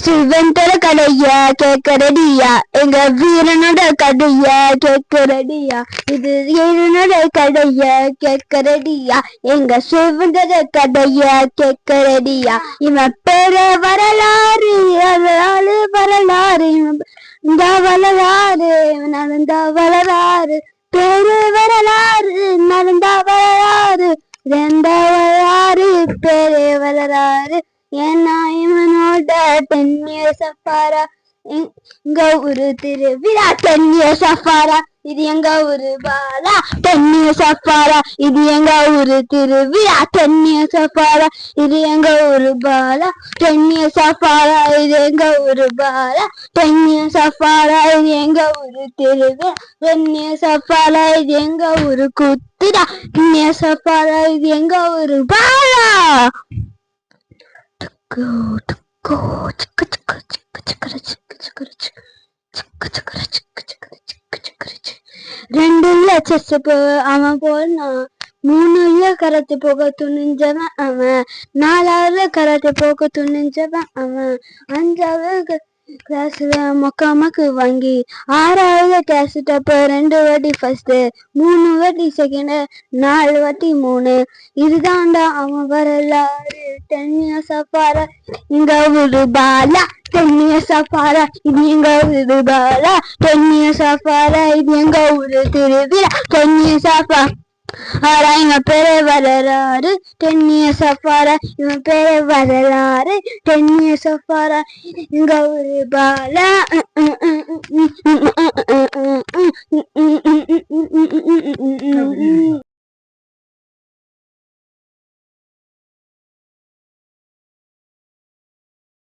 சிவந்தர கடைய கேட்கறடியா எங்க வீரனோட கடைய கேட்கறடியா இது வீரனோட கடைய கேட்கறடியா எங்க சிவந்தர கடைய கேட்கறடியா இவன் பேர வரலாறு வரலாறு வரலாறு இந்த வரலாறு நடந்த வரலாறு பேரு வரலாறு நடந்த வரலாறு ரெண்ட வரலாறு பேரு வரலாறு ஏன்னா இவனோட 10 years சஃபாரா எங்க ஊரு திருவிழா 10 years சஃபாரா இது எங்க ஊரு பாலா 10 years சஃபாரா இது எங்க ஊரு திருவிழா 10 years சஃபாரா இது எங்க ஊரு பாலா 10 years சஃபாரா இது எங்க ஊரு பாலா 10 years சஃபாரா இது எங்க ஊரு திருவிழா 10 years சஃபாரா இது எங்க ஊரு குத்துடா 10 years சஃபாரா இது எங்க ஊரு பாலா. ரெண்டுல செஸ் அவன் போனான், 3ல கராத்தே போக துணிஞ்சவன் அவன், 4வது கராத்தே போக துணிஞ்சவன் அவன், 5வது கிளாஸ்ல மொக்காமக்கு வாங்கி, 6வது கிளாஸ் டப்ப 2 வாட்டி ஃபர்ஸ்ட், 3 வாட்டி செகண்ட், 4 வாட்டி 3. இதுதான்டா அவன் வரலாறு 10 years சஃபாரா இங்க ஒரு பாலா 10 years சஃபாரா இது எங்க ஒரு பாலா 10 years சஃபாரா இது எங்க ஒரு திருவிழா 10 years சஃபாரா இவன் பேரு வரலாறு 10 years சஃபாரா இவன் பேரு வரலாறு 10 years சஃபாரா இங்க ஒரு பாலா.